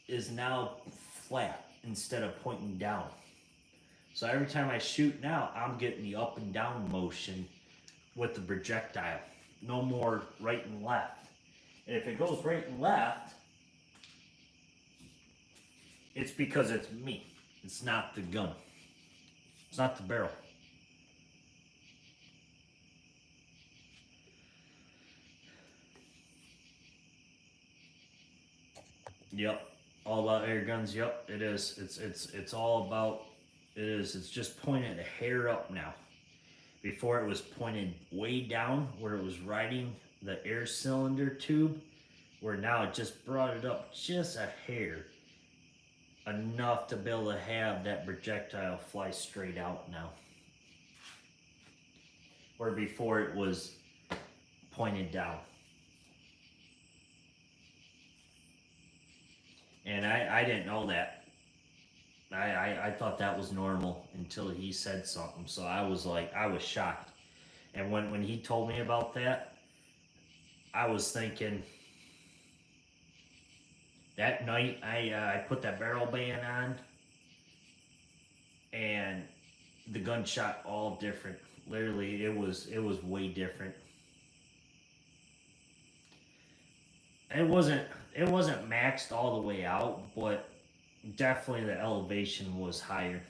Speaker 1: is now flat instead of pointing down. So every time I shoot now, I'm getting the up and down motion with the projectile. No more right and left. And if it goes right and left, it's because it's me. It's not the gun. It's not the barrel. Yep. All about air guns. Yep, it is. It's all about it is. It's just pointed a hair up now. Before it was pointed way down where it was riding the air cylinder tube, where now it just brought it up just a hair. Enough to be able to have that projectile fly straight out now. Where before it was pointed down. And I didn't know that. I thought that was normal until he said something. So I was like, I was shocked. And when he told me about that, I was thinking, that night I put that barrel band on, and the gun shot all different. Literally, it was way different. It wasn't maxed all the way out, but definitely the elevation was higher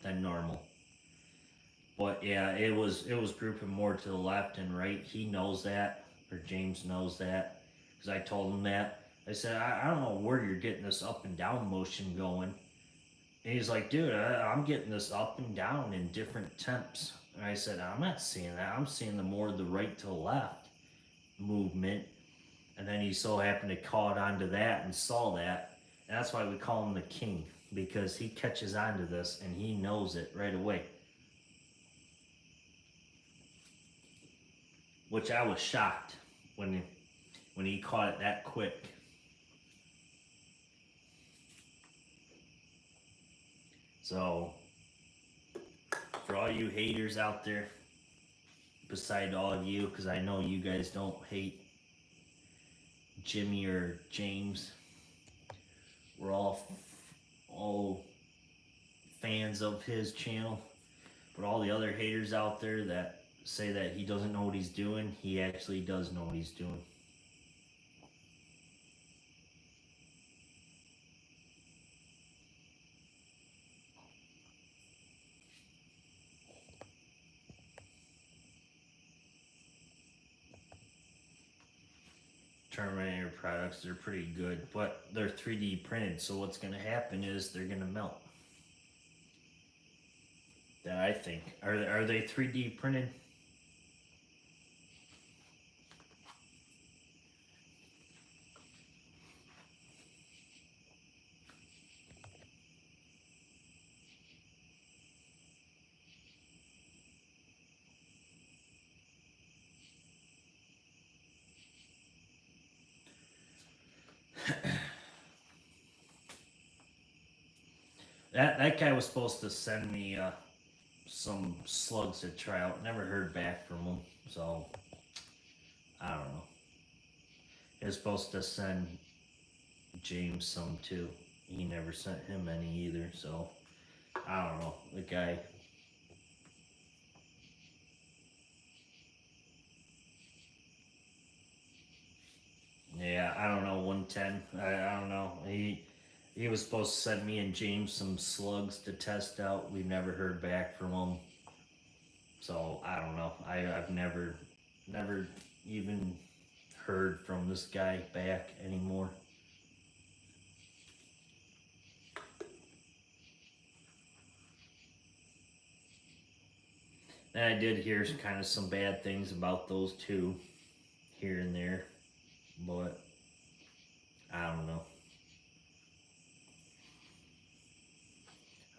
Speaker 1: than normal. But yeah, it was grouping more to the left and right. He knows that, or James knows that, because I told him that. I said, I don't know where you're getting this up and down motion going. And he's like, dude, I'm getting this up and down in different temps. And I said, I'm not seeing that. I'm seeing the more the right to left movement. And then he so happened to caught onto that and saw that. And that's why we call him the king, because he catches onto this and he knows it right away. Which I was shocked when he caught it that quick. So, for all you haters out there, beside all of you, because I know you guys don't hate Jimmy or James, we're all fans of his channel. But all the other haters out there that say that he doesn't know what he's doing, he actually does know what he's doing. Terminator products, they're pretty good, but they're 3D printed, so what's going to happen is they're going to melt. That I think. Are they 3D printed? That guy was supposed to send me some slugs to try out. Never heard back from him, so I don't know. He was supposed to send James some too. He never sent him any either, so I don't know. The guy. Yeah, I don't know. 110. I don't know. He was supposed to send me and James some slugs to test out. We've never heard back from him. So I don't know. I've never even heard from this guy back anymore. And I did hear kind of some bad things about those two here and there, but I don't know.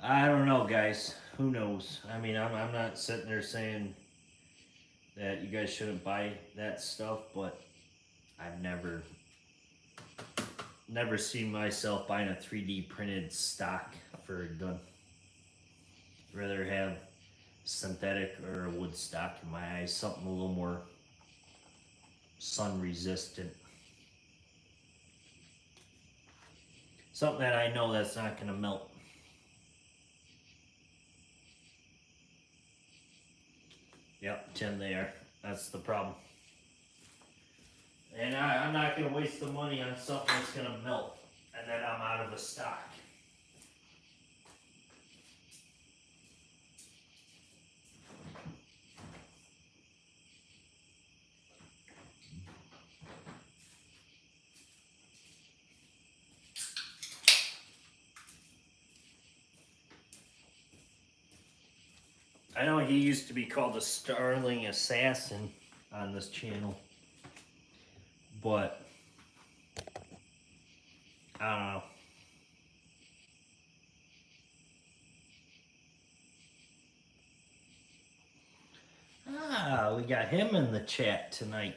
Speaker 1: I don't know, guys. Who knows? I mean, I'm not sitting there saying that you guys shouldn't buy that stuff, but I've never seen myself buying a 3D printed stock for a gun. I'd rather have synthetic or a wood stock in my eyes, something a little more sun resistant. Something that I know that's not going to melt. Yep, 10 there. That's the problem. And I'm not going to waste the money on something that's going to melt. And then I'm out of a stock. I know he used to be called the Starling Assassin on this channel. But I don't know. Ah, we got him in the chat tonight.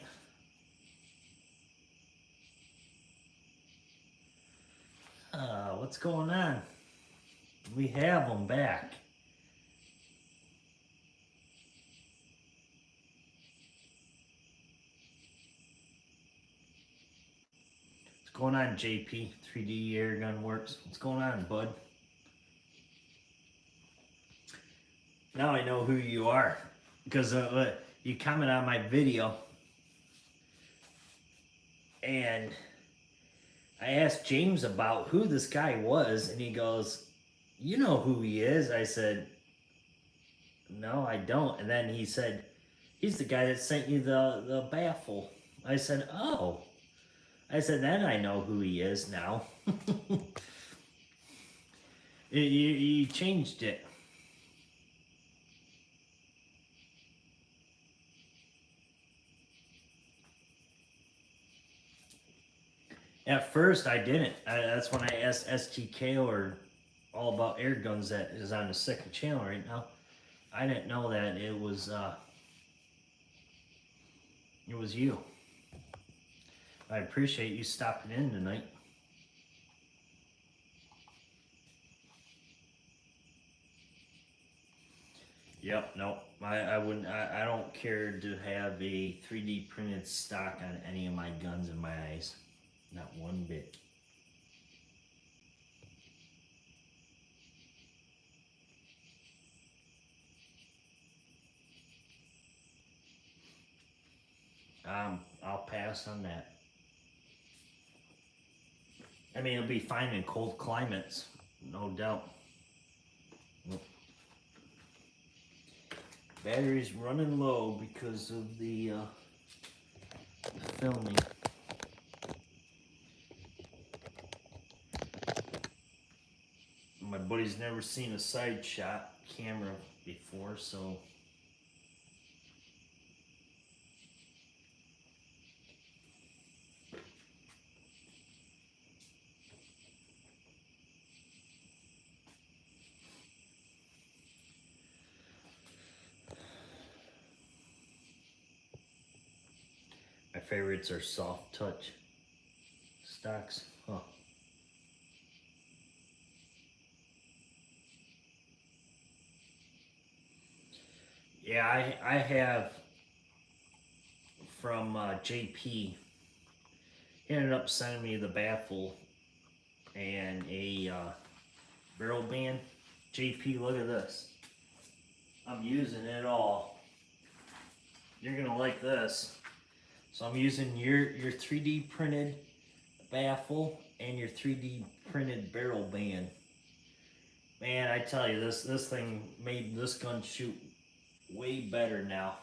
Speaker 1: What's going on? We have him back. What's going on, JP? 3D Airgun Works. What's going on, bud? Now I know who you are. Because you comment on my video. And I asked James about who this guy was. And he goes, you know who he is. I said, no, I don't. And then he said, he's the guy that sent you the baffle. I said, oh. I said, then I know who he is now. You changed it. At first, I didn't. That's when I asked STK or All About Air Guns that is on the second channel right now. I didn't know that it was you. I appreciate you stopping in tonight. Yep, nope. I wouldn't. I don't care to have a 3D printed stock on any of my guns in my eyes. Not one bit. I'll pass on that. I mean, it'll be fine in cold climates, no doubt. Nope. Battery's running low because of the filming. My buddy's never seen a side shot camera before, so my favorites are soft touch stocks. Huh. Yeah, I have from JP. He ended up sending me the baffle and a barrel band. JP, look at this. I'm using it all. You're gonna like this. So I'm using your 3D printed baffle and your 3D printed barrel band. Man, I tell you, this thing made this gun shoot way better now.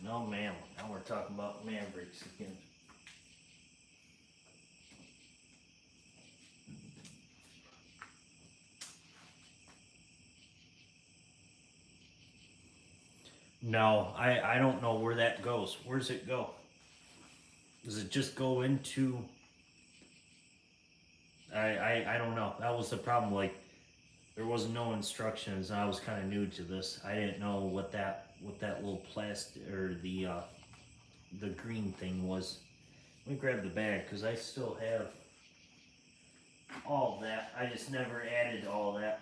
Speaker 1: No, ma'am. Now we're talking about Mavericks again. No, I don't know where that goes. Where's it go? Does it just go into... I don't know. That was the problem. Like, there was no instructions. I was kind of new to this. I didn't know what that little plastic or the green thing was. Let me grab the bag because I still have all that. I just never added all that.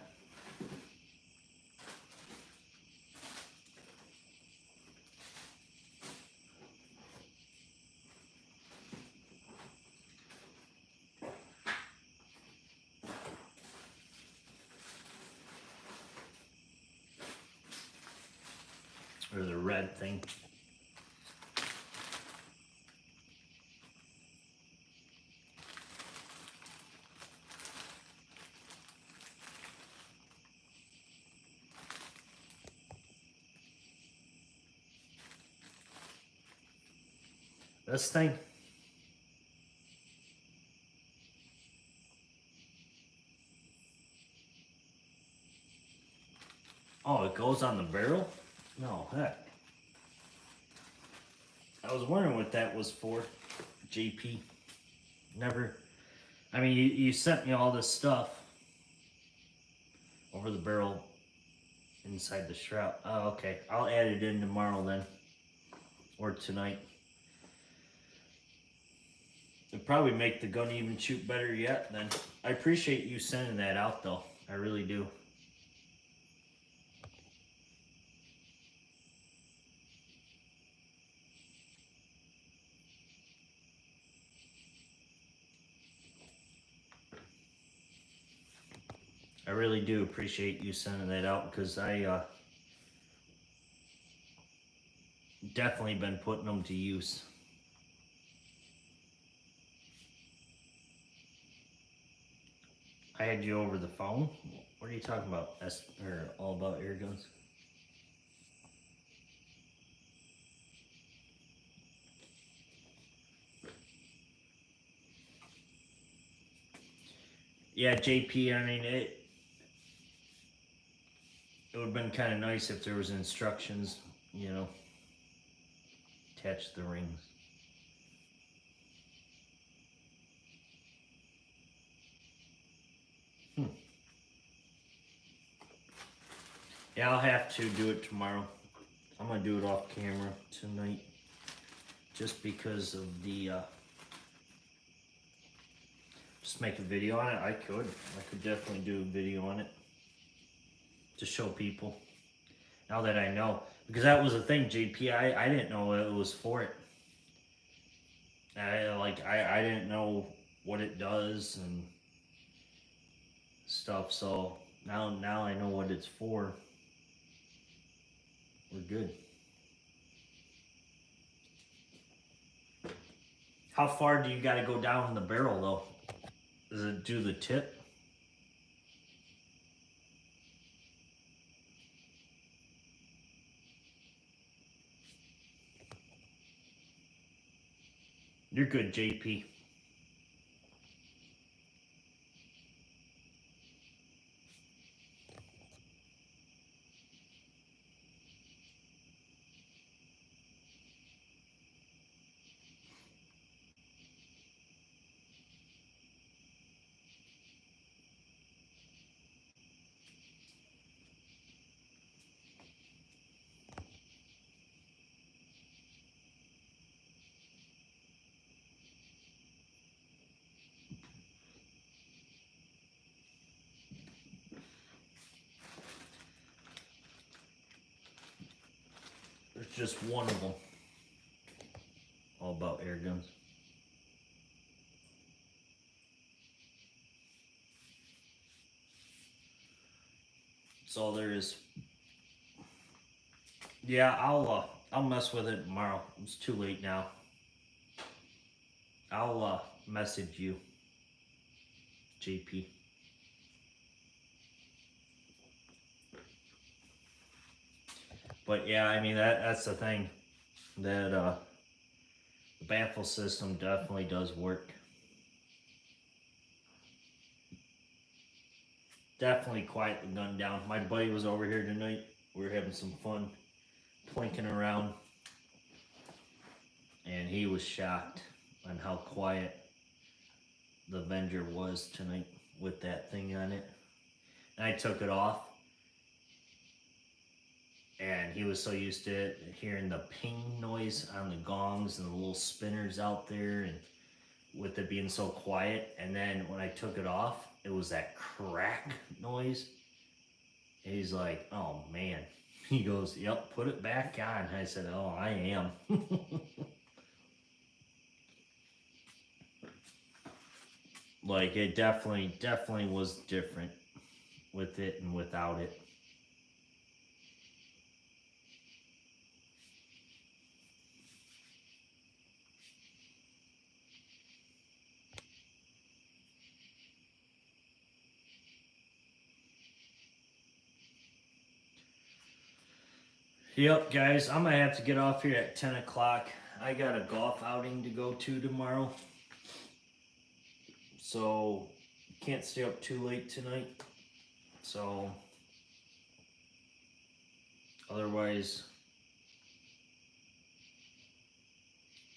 Speaker 1: Or the red thing. This thing. Oh, it goes on the barrel? No, heck. I was wondering what that was for, JP. Never. I mean, you sent me all this stuff over the barrel inside the shroud. Oh, okay. I'll add it in tomorrow then. Or tonight. It'd probably make the gun even shoot better yet then. I appreciate you sending that out though. I really do. I really do appreciate you sending that out because I definitely been putting them to use. I had you over the phone. What are you talking about? Or all about air guns? Yeah, JP. I mean it. It would have been kind of nice if there was instructions, you know, attach the rings. Yeah, I'll have to do it tomorrow. I'm gonna do it off camera tonight, just because of the. Just make a video on it. I could definitely do a video on it to show people. Now that I know, because that was the thing, JP. I didn't know it was for it. I didn't know what it does and stuff. So now I know what it's for. We're good. How far do you got to go down in the barrel though? Does it do the tip? You're good, JP. There's just one of them. All about air guns. That's all there is. Yeah, I'll mess with it tomorrow. It's too late now. I'll message you, JP. But yeah, I mean that's the thing. That the baffle system definitely does work. Definitely quiet the gun down. My buddy was over here tonight. We were having some fun plinking around. And he was shocked on how quiet the Avenger was tonight with that thing on it. And I took it off. And he was so used to it, hearing the ping noise on the gongs and the little spinners out there. And with it being so quiet. And then when I took it off, it was that crack noise. And he's like, oh man. He goes, yep, put it back on. I said, oh, I am. Like, it definitely was different with it and without it. Yep, guys, I'm gonna have to get off here at 10 o'clock. I got a golf outing to go to tomorrow. So, can't stay up too late tonight. So, otherwise,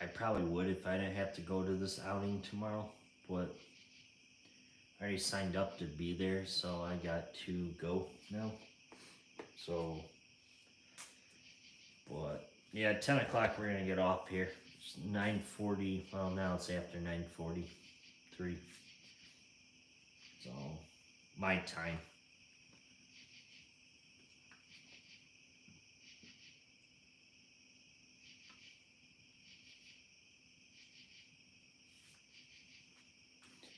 Speaker 1: I probably would if I didn't have to go to this outing tomorrow. But I already signed up to be there, so I got to go now. So, but yeah, 10 o'clock we're gonna get off here. It's 9:40. Well, now it's after 9:43. So, my time.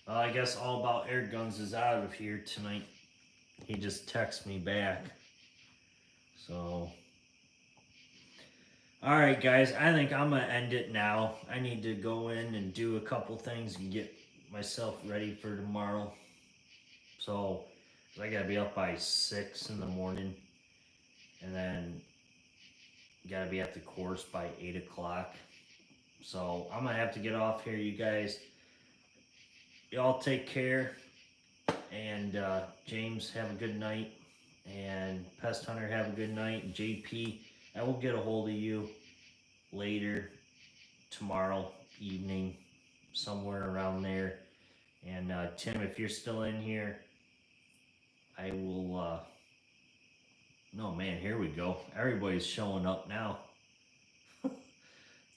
Speaker 1: I guess All About Air Guns is out of here tonight. He just texted me back. So, alright guys, I think I'm going to end it now. I need to go in and do a couple things and get myself ready for tomorrow. So, I got to be up by 6 in the morning. And then, got to be at the course by 8 o'clock. So, I'm going to have to get off here, you guys. Y'all take care. And James, have a good night. And Pest Hunter, have a good night. And JP, I will get a hold of you later tomorrow evening, somewhere around there. And Tim, if you're still in here, I will. No, man, here we go. Everybody's showing up now.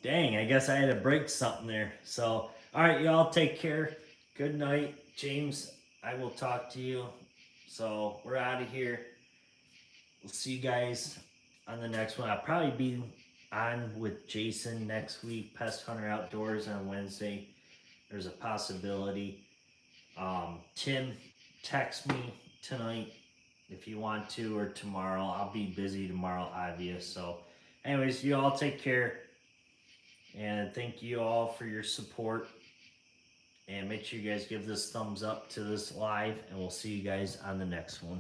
Speaker 1: Dang, I guess I had to break something there. So, all right, y'all take care. Good night. James, I will talk to you. So, we're out of here. We'll see you guys on the next one. I'll probably be on with Jason next week. Pest Hunter Outdoors on Wednesday. There's a possibility. Tim, text me tonight if you want to, or tomorrow. I'll be busy tomorrow, obvious. So, anyways, you all take care. And thank you all for your support. And make sure you guys give this thumbs up to this live. And we'll see you guys on the next one.